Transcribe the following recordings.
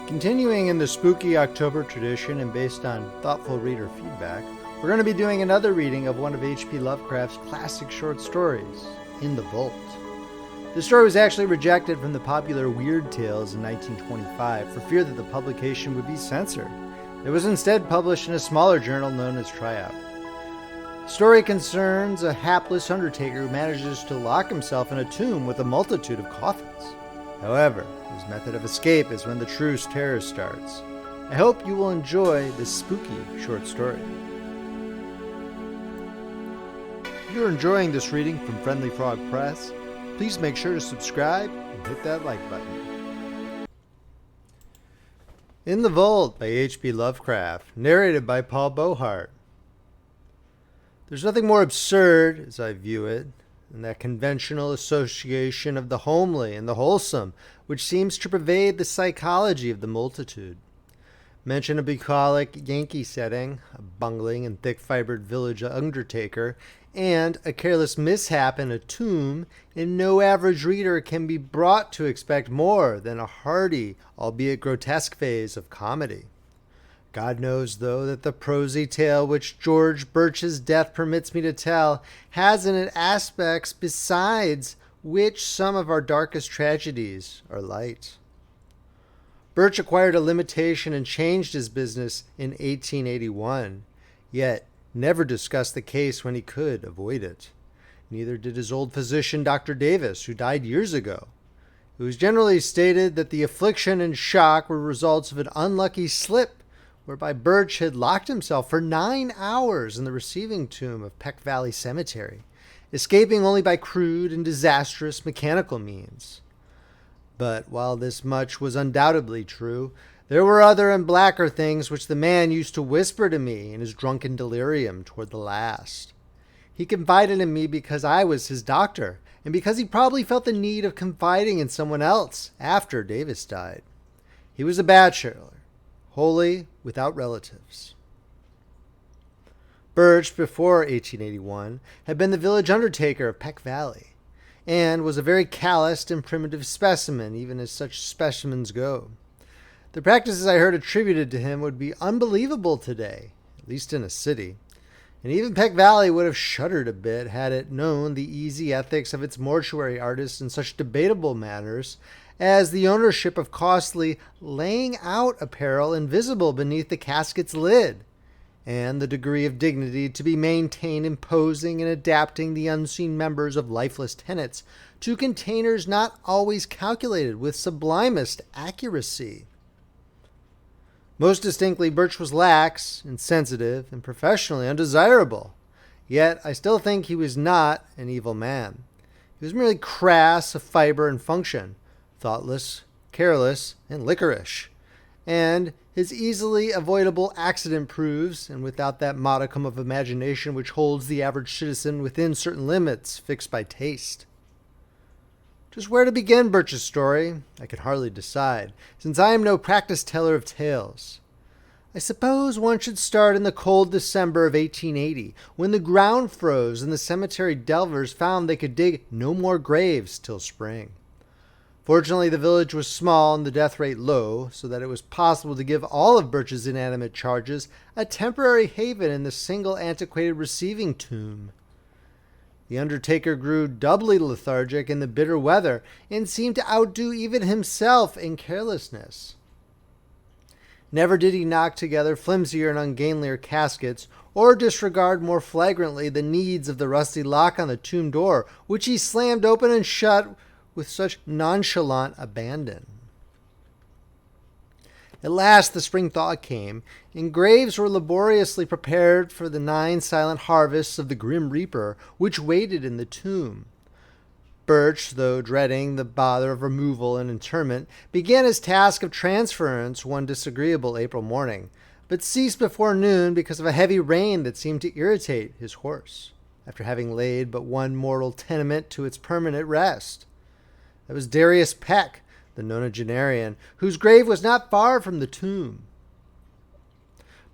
Continuing in the spooky October tradition and based on thoughtful reader feedback, we're going to be doing another reading of one of H.P. Lovecraft's classic short stories, In the Vault. The story was actually rejected from the popular Weird Tales in 1925 for fear that the publication would be censored. It was instead published in a smaller journal known as Tryout. The story concerns a hapless undertaker who manages to lock himself in a tomb with a multitude of coffins. However, his method of escape is when the true terror starts. I hope you will enjoy this spooky short story. If you're enjoying this reading from Friendly Frog Press, please make sure to subscribe and hit that like button. In the Vault by H.P. Lovecraft, narrated by Beauheart. There's nothing more absurd, as I view it, than that conventional association of the homely and the wholesome, which seems to pervade the psychology of the multitude. Mention a bucolic Yankee setting, a bungling and thick-fibered village undertaker, and a careless mishap in a tomb, and no average reader can be brought to expect more than a hearty, albeit grotesque phase of comedy. God knows, though, that the prosy tale which George Birch's death permits me to tell has in it aspects besides which some of our darkest tragedies are light. Birch acquired a limitation and changed his business in 1881, yet never discussed the case when he could avoid it. Neither did his old physician, Dr. Davis, who died years ago. It was generally stated that the affliction and shock were results of an unlucky slip whereby Birch had locked himself for 9 hours in the receiving tomb of Peck Valley Cemetery, escaping only by crude and disastrous mechanical means. But while this much was undoubtedly true, there were other and blacker things which the man used to whisper to me in his drunken delirium toward the last. He confided in me because I was his doctor, and because he probably felt the need of confiding in someone else after Davis died. He was a bachelor, wholly without relatives. Birch, before 1881, had been the village undertaker of Peck Valley, and was a very calloused and primitive specimen, even as such specimens go. The practices I heard attributed to him would be unbelievable today, at least in a city, and even Peck Valley would have shuddered a bit had it known the easy ethics of its mortuary artists in such debatable matters as the ownership of costly laying out apparel invisible beneath the casket's lid, and the degree of dignity to be maintained in posing and adapting the unseen members of lifeless tenants to containers not always calculated with sublimest accuracy. Most distinctly, Birch was lax, insensitive, and professionally undesirable. Yet I still think he was not an evil man. He was merely crass of fiber and function, thoughtless, careless, and liquorish. And his easily avoidable accident proves, and without that modicum of imagination which holds the average citizen within certain limits fixed by taste. Just where to begin Birch's story, I can hardly decide, since I am no practiced teller of tales. I suppose one should start in the cold December of 1880, when the ground froze and the cemetery delvers found they could dig no more graves till spring. Fortunately, the village was small and the death rate low, so that it was possible to give all of Birch's inanimate charges a temporary haven in the single antiquated receiving tomb. The undertaker grew doubly lethargic in the bitter weather and seemed to outdo even himself in carelessness. Never did he knock together flimsier and ungainlier caskets, or disregard more flagrantly the needs of the rusty lock on the tomb door, which he slammed open and shut with such nonchalant abandon. At last the spring thaw came, and graves were laboriously prepared for the 9 silent harvests of the grim reaper, which waited in the tomb. Birch, though dreading the bother of removal and interment, began his task of transference one disagreeable April morning, but ceased before noon because of a heavy rain that seemed to irritate his horse, after having laid but one mortal tenement to its permanent rest. That was Darius Peck, the nonagenarian, whose grave was not far from the tomb.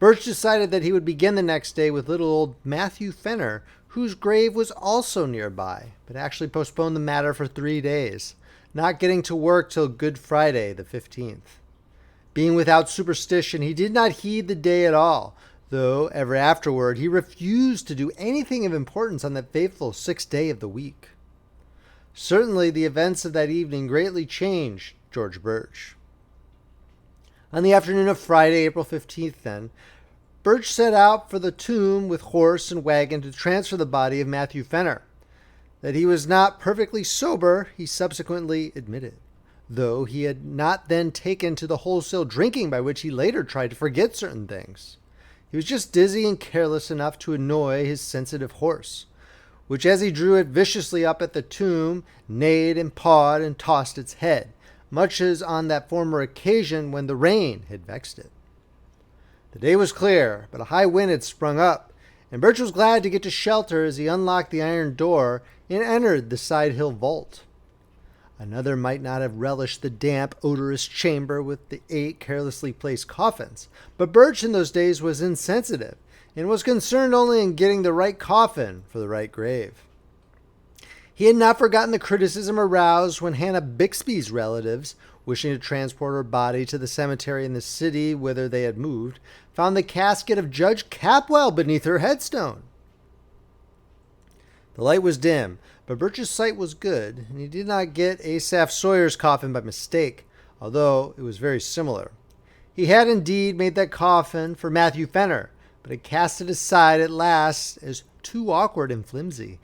Birch decided that he would begin the next day with little old Matthew Fenner, whose grave was also nearby, but actually postponed the matter for 3 days, not getting to work till Good Friday, the 15th. Being without superstition, he did not heed the day at all, though ever afterward he refused to do anything of importance on that fateful 6th day of the week. Certainly the events of that evening greatly changed George Birch. On the afternoon of Friday, April 15th, then, Birch set out for the tomb with horse and wagon to transfer the body of Matthew Fenner. That he was not perfectly sober, he subsequently admitted, though he had not then taken to the wholesale drinking by which he later tried to forget certain things. He was just dizzy and careless enough to annoy his sensitive horse, which as he drew it viciously up at the tomb, neighed and pawed and tossed its head, much as on that former occasion when the rain had vexed it. The day was clear, but a high wind had sprung up, and Birch was glad to get to shelter as he unlocked the iron door and entered the side hill vault. Another might not have relished the damp, odorous chamber with the 8 carelessly placed coffins, but Birch in those days was insensitive, and was concerned only in getting the right coffin for the right grave. He had not forgotten the criticism aroused when Hannah Bixby's relatives, wishing to transport her body to the cemetery in the city whither they had moved, found the casket of Judge Capwell beneath her headstone. The light was dim, but Birch's sight was good, and he did not get Asaph Sawyer's coffin by mistake, although it was very similar. He had indeed made that coffin for Matthew Fenner, but had cast it aside at last as too awkward and flimsy,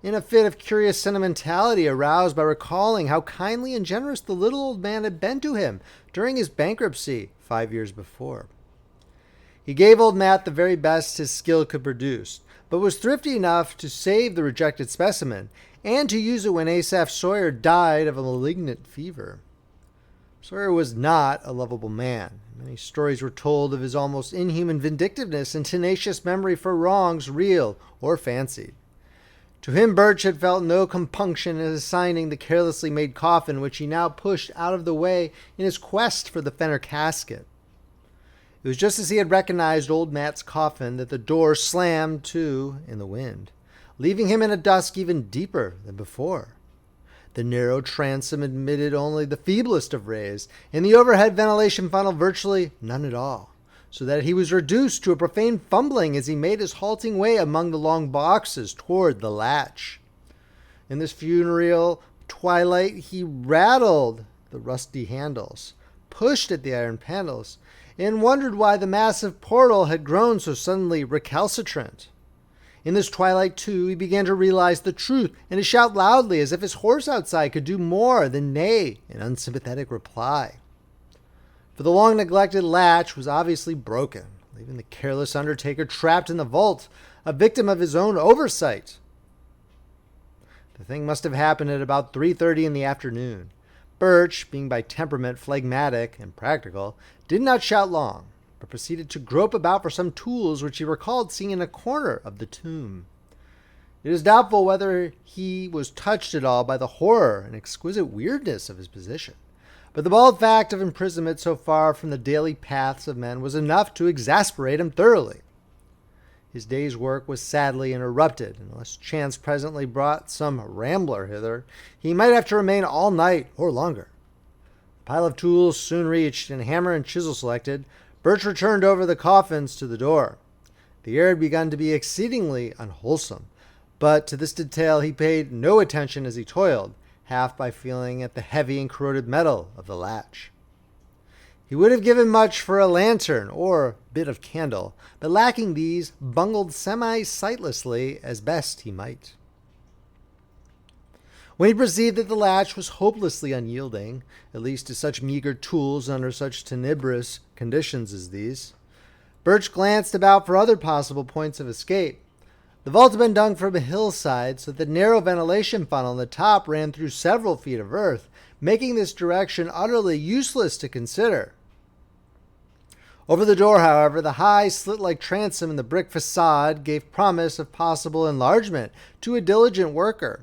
in a fit of curious sentimentality aroused by recalling how kindly and generous the little old man had been to him during his bankruptcy 5 years before. He gave old Matt the very best his skill could produce, but was thrifty enough to save the rejected specimen and to use it when Asaph Sawyer died of a malignant fever. Sawyer was not a lovable man. Many stories were told of his almost inhuman vindictiveness and tenacious memory for wrongs real or fancied. To him Birch had felt no compunction in assigning the carelessly made coffin which he now pushed out of the way in his quest for the Fenner casket. It was just as he had recognized old Matt's coffin that the door slammed to in the wind, leaving him in a dusk even deeper than before. The narrow transom admitted only the feeblest of rays, and the overhead ventilation funnel virtually none at all, so that he was reduced to a profane fumbling as he made his halting way among the long boxes toward the latch. In this funereal twilight he rattled the rusty handles, pushed at the iron panels, and wondered why the massive portal had grown so suddenly recalcitrant. In this twilight, too, he began to realize the truth, and to shout loudly as if his horse outside could do more than neigh in unsympathetic reply. For the long-neglected latch was obviously broken, leaving the careless undertaker trapped in the vault, a victim of his own oversight. The thing must have happened at about 3:30 in the afternoon. Birch, being by temperament phlegmatic and practical, did not shout long, but proceeded to grope about for some tools which he recalled seeing in a corner of the tomb. It is doubtful whether he was touched at all by the horror and exquisite weirdness of his position, but the bald fact of imprisonment so far from the daily paths of men was enough to exasperate him thoroughly. His day's work was sadly interrupted, and unless chance presently brought some rambler hither, he might have to remain all night or longer. The pile of tools soon reached, and hammer and chisel selected, Birch returned over the coffins to the door. The air had begun to be exceedingly unwholesome, but to this detail he paid no attention as he toiled, half by feeling at the heavy and corroded metal of the latch. He would have given much for a lantern or bit of candle, but lacking these, bungled semi-sightlessly as best he might. When he perceived that the latch was hopelessly unyielding, at least to such meager tools under such tenebrous conditions as these, Birch glanced about for other possible points of escape. The vault had been dug from a hillside, so that the narrow ventilation funnel on the top ran through several feet of earth, making this direction utterly useless to consider. Over the door, however, the high slit-like transom in the brick facade gave promise of possible enlargement to a diligent worker.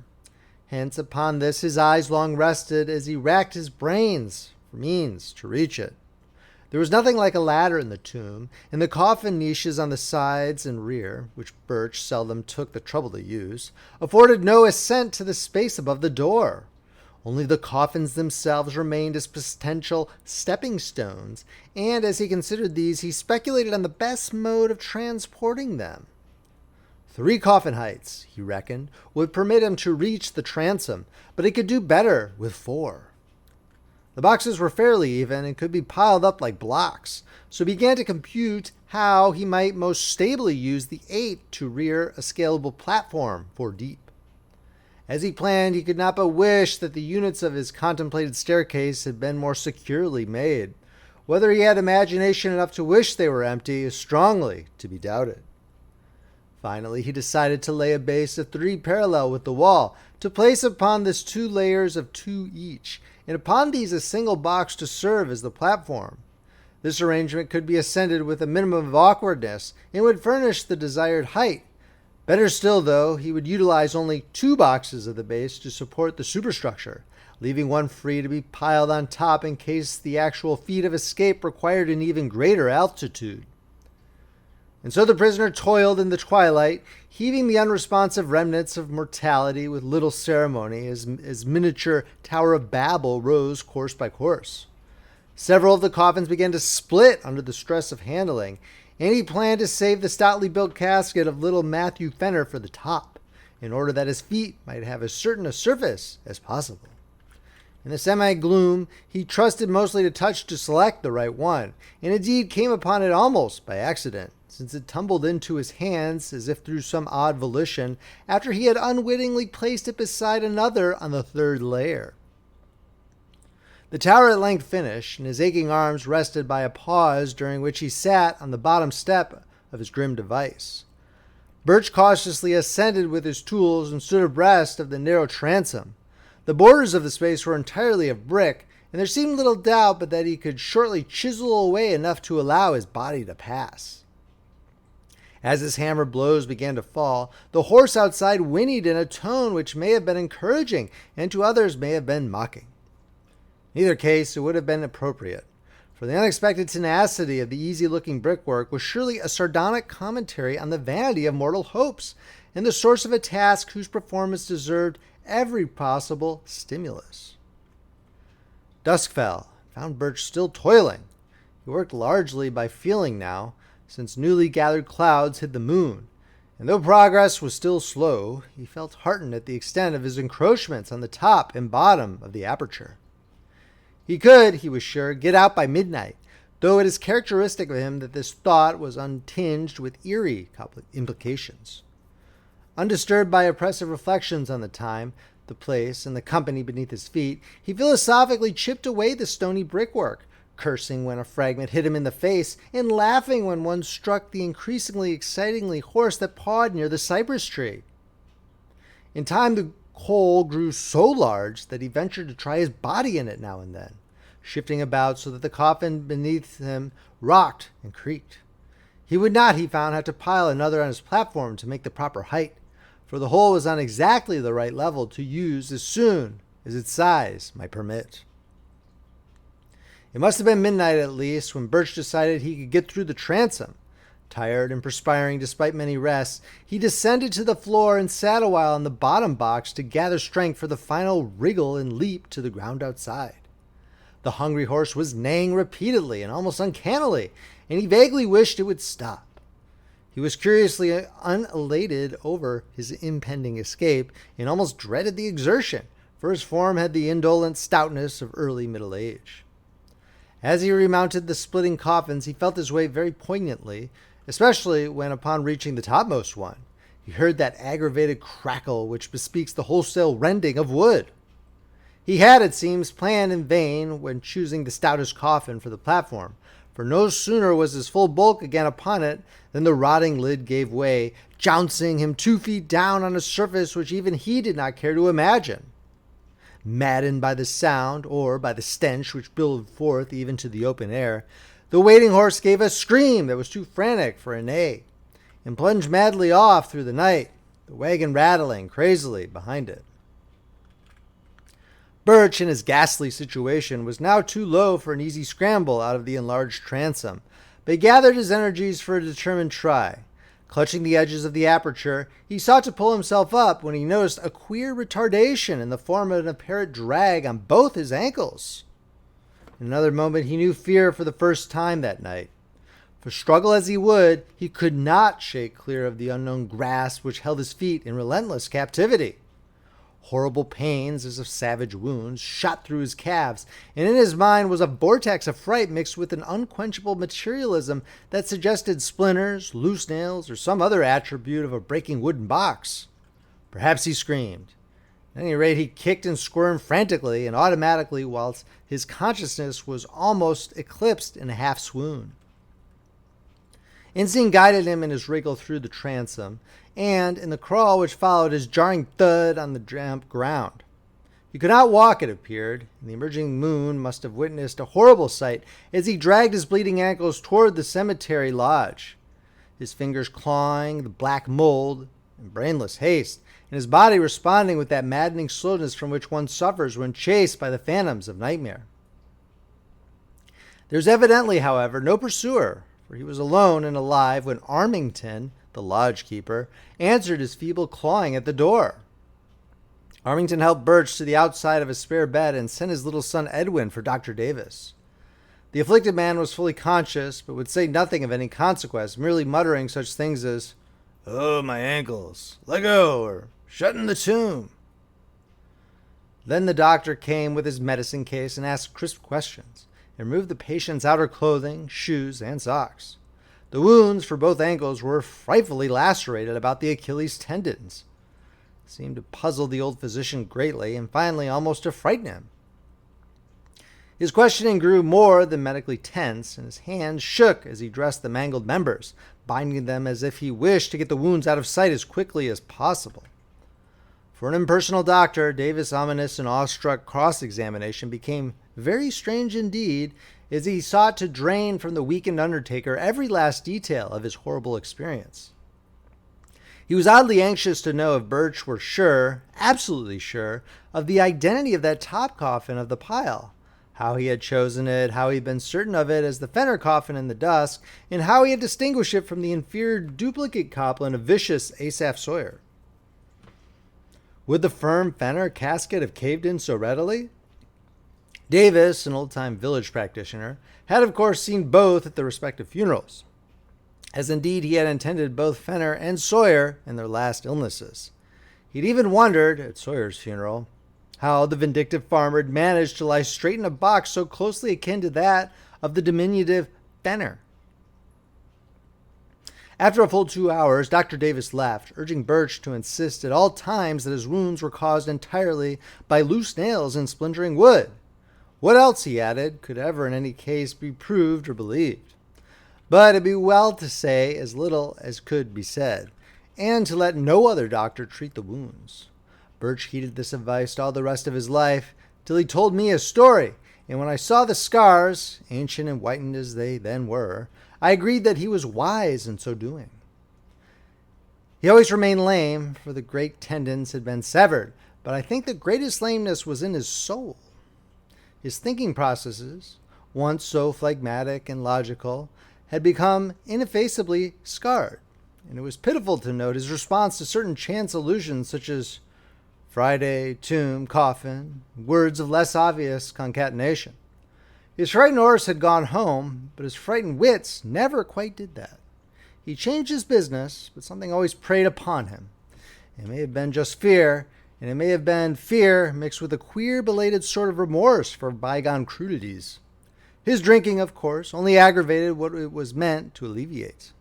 Hence, upon this his eyes long rested as he racked his brains for means to reach it. There was nothing like a ladder in the tomb, and the coffin niches on the sides and rear, which Birch seldom took the trouble to use, afforded no ascent to the space above the door. Only the coffins themselves remained as potential stepping stones, and as he considered these, he speculated on the best mode of transporting them. 3 coffin heights, he reckoned, would permit him to reach the transom, but he could do better with 4. The boxes were fairly even and could be piled up like blocks, so he began to compute how he might most stably use the 8 to rear a scalable platform 4 deep. As he planned, he could not but wish that the units of his contemplated staircase had been more securely made. Whether he had imagination enough to wish they were empty is strongly to be doubted. Finally, he decided to lay a base of 3 parallel with the wall, to place upon this 2 layers of 2 each, and upon these a single box to serve as the platform. This arrangement could be ascended with a minimum of awkwardness, and would furnish the desired height. Better still, though, he would utilize only 2 boxes of the base to support the superstructure, leaving one free to be piled on top in case the actual feat of escape required an even greater altitude. And so the prisoner toiled in the twilight, heaving the unresponsive remnants of mortality with little ceremony as miniature Tower of Babel rose course by course. Several of the coffins began to split under the stress of handling, and he planned to save the stoutly built casket of little Matthew Fenner for the top, in order that his feet might have as certain a surface as possible. In the semi-gloom, he trusted mostly to touch to select the right one, and indeed came upon it almost by accident, since it tumbled into his hands as if through some odd volition after he had unwittingly placed it beside another on the 3rd layer. The tower at length finished, and his aching arms rested by a pause during which he sat on the bottom step of his grim device. Birch cautiously ascended with his tools and stood abreast of the narrow transom. The borders of the space were entirely of brick, and there seemed little doubt but that he could shortly chisel away enough to allow his body to pass. As his hammer blows began to fall, the horse outside whinnied in a tone which may have been encouraging, and to others may have been mocking. In either case, it would have been appropriate, for the unexpected tenacity of the easy-looking brickwork was surely a sardonic commentary on the vanity of mortal hopes, and the source of a task whose performance deserved every possible stimulus. Dusk fell, found Birch still toiling. He worked largely by feeling now, since newly gathered clouds hid the moon, and though progress was still slow, he felt heartened at the extent of his encroachments on the top and bottom of the aperture. He could, he was sure, get out by midnight, though it is characteristic of him that this thought was untinged with eerie implications. Undisturbed by oppressive reflections on the time, the place, and the company beneath his feet, he philosophically chipped away the stony brickwork, cursing when a fragment hit him in the face, and laughing when one struck the increasingly excitingly horse that pawed near the cypress tree. In time, the hole grew so large that he ventured to try his body in it now and then, shifting about so that the coffin beneath him rocked and creaked. He would not, he found, have to pile another on his platform to make the proper height, for the hole was on exactly the right level to use as soon as its size might permit. It must have been midnight at least when Birch decided he could get through the transom. Tired and perspiring despite many rests, he descended to the floor and sat a while on the bottom box to gather strength for the final wriggle and leap to the ground outside. The hungry horse was neighing repeatedly and almost uncannily, and he vaguely wished it would stop. He was curiously unelated over his impending escape and almost dreaded the exertion, for his form had the indolent stoutness of early middle age. As he remounted the splitting coffins, he felt his way very poignantly, especially when, upon reaching the topmost one, he heard that aggravated crackle which bespeaks the wholesale rending of wood. He had, it seems, planned in vain when choosing the stoutest coffin for the platform, for no sooner was his full bulk again upon it than the rotting lid gave way, jouncing him 2 feet down on a surface which even he did not care to imagine. Maddened by the sound, or by the stench which billowed forth even to the open air, the waiting horse gave a scream that was too frantic for a neigh, and plunged madly off through the night, the wagon rattling crazily behind it. Birch, in his ghastly situation, was now too low for an easy scramble out of the enlarged transom, but he gathered his energies for a determined try. Clutching the edges of the aperture, he sought to pull himself up when he noticed a queer retardation in the form of an apparent drag on both his ankles. In another moment, he knew fear for the first time that night. For struggle as he would, he could not shake clear of the unknown grasp which held his feet in relentless captivity. Horrible pains, as of savage wounds, shot through his calves, and in his mind was a vortex of fright mixed with an unquenchable materialism that suggested splinters, loose nails, or some other attribute of a breaking wooden box. Perhaps he screamed. At any rate, he kicked and squirmed frantically and automatically whilst his consciousness was almost eclipsed in a half-swoon. Instinct guided him in his wriggle through the transom, and in the crawl which followed his jarring thud on the damp ground. He could not walk, it appeared, and the emerging moon must have witnessed a horrible sight as he dragged his bleeding ankles toward the cemetery lodge, his fingers clawing the black mold in brainless haste, and his body responding with that maddening slowness from which one suffers when chased by the phantoms of nightmare. There was evidently, however, no pursuer, for he was alone and alive when Armington, the lodge keeper, answered his feeble clawing at the door. Armington helped Birch to the outside of his spare bed and sent his little son Edwin for Dr. Davis. The afflicted man was fully conscious, but would say nothing of any consequence, merely muttering such things as, "Oh, my ankles, let go," or "shut in the tomb." Then the doctor came with his medicine case and asked crisp questions, and removed the patient's outer clothing, shoes, and socks. The wounds for both ankles were frightfully lacerated about the Achilles tendons. It seemed to puzzle the old physician greatly, and finally almost to frighten him. His questioning grew more than medically tense, and his hands shook as he dressed the mangled members, binding them as if he wished to get the wounds out of sight as quickly as possible. For an impersonal doctor, Davis' ominous and awestruck cross-examination became very strange indeed, as he sought to drain from the weakened undertaker every last detail of his horrible experience. He was oddly anxious to know if Birch were sure, absolutely sure, of the identity of that top coffin of the pile, how he had chosen it, how he had been certain of it as the Fenner coffin in the dusk, and how he had distinguished it from the inferior duplicate coffin of vicious Asaph Sawyer. Would the firm Fenner casket have caved in so readily? Davis, an old-time village practitioner, had of course seen both at their respective funerals, as indeed he had attended both Fenner and Sawyer in their last illnesses. He'd even wondered, at Sawyer's funeral, how the vindictive farmer had managed to lie straight in a box so closely akin to that of the diminutive Fenner. After a full 2 hours, Dr. Davis left, urging Birch to insist at all times that his wounds were caused entirely by loose nails and splintering wood. What else, he added, could ever in any case be proved or believed? But it'd be well to say as little as could be said, and to let no other doctor treat the wounds. Birch heeded this advice all the rest of his life, till he told me his story, and when I saw the scars, ancient and whitened as they then were, I agreed that he was wise in so doing. He always remained lame, for the great tendons had been severed, but I think the greatest lameness was in his soul. His thinking processes, once so phlegmatic and logical, had become ineffaceably scarred, and it was pitiful to note his response to certain chance allusions such as Friday, tomb, coffin, words of less obvious concatenation. His frightened horse had gone home, but his frightened wits never quite did that. He changed his business, but something always preyed upon him. It may have been just fear, and it may have been fear mixed with a queer, belated sort of remorse for bygone crudities. His drinking, of course, only aggravated what it was meant to alleviate.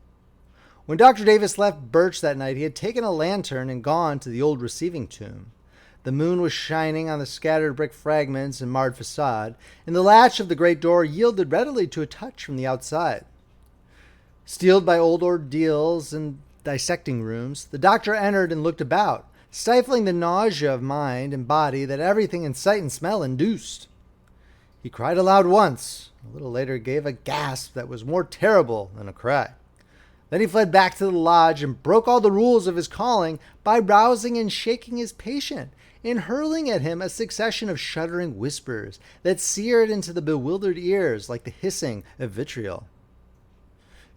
When Dr. Davis left Birch that night, he had taken a lantern and gone to the old receiving tomb. The moon was shining on the scattered brick fragments and marred facade, and the latch of the great door yielded readily to a touch from the outside. Steeled by old ordeals and dissecting rooms, the doctor entered and looked about, stifling the nausea of mind and body that everything in sight and smell induced. He cried aloud once, a little later gave a gasp that was more terrible than a cry. Then he fled back to the lodge and broke all the rules of his calling by rousing and shaking his patient, and hurling at him a succession of shuddering whispers that seared into the bewildered ears like the hissing of vitriol.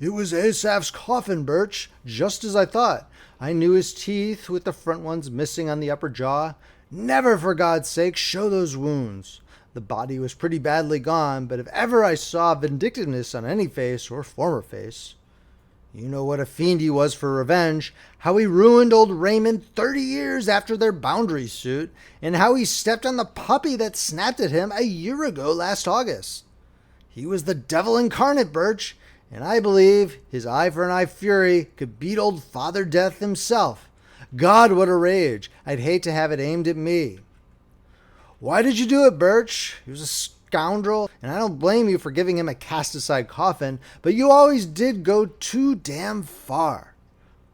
It was Asaph's coffin, Birch, just as I thought. I knew his teeth, with the front ones missing on the upper jaw. Never, for God's sake, show those wounds. The body was pretty badly gone, but if ever I saw vindictiveness on any face or former face. You know what a fiend he was for revenge, how he ruined old Raymond 30 years after their boundary suit, and how he stepped on the puppy that snapped at him a year ago last August. He was the devil incarnate, Birch, and I believe his eye for an eye fury could beat old Father Death himself. God, what a rage. I'd hate to have it aimed at me. Why did you do it, Birch? He was a scoundrel, and I don't blame you for giving him a cast-aside coffin, but you always did go too damn far.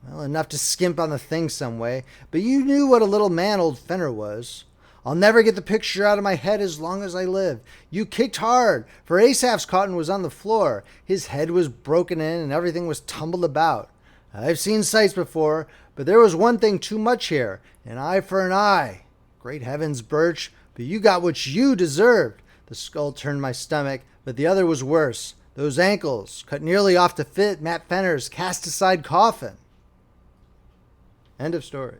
Well, enough to skimp on the thing some way, but you knew what a little man old Fenner was. I'll never get the picture out of my head as long as I live. You kicked hard, for Asaph's cotton was on the floor. His head was broken in, and everything was tumbled about. I've seen sights before, but there was one thing too much here, an eye for an eye. Great heavens, Birch, but you got what you deserved. The skull turned my stomach, but the other was worse. Those ankles, cut nearly off to fit Matt Fenner's cast-aside coffin. End of story.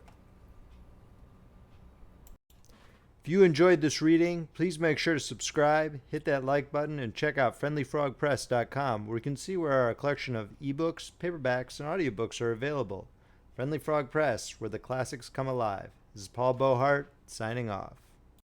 If you enjoyed this reading, please make sure to subscribe, hit that like button, and check out friendlyfrogpress.com, where you can see where our collection of ebooks, paperbacks, and audiobooks are available. Friendly Frog Press, where the classics come alive. This is Paul Beauheart, signing off.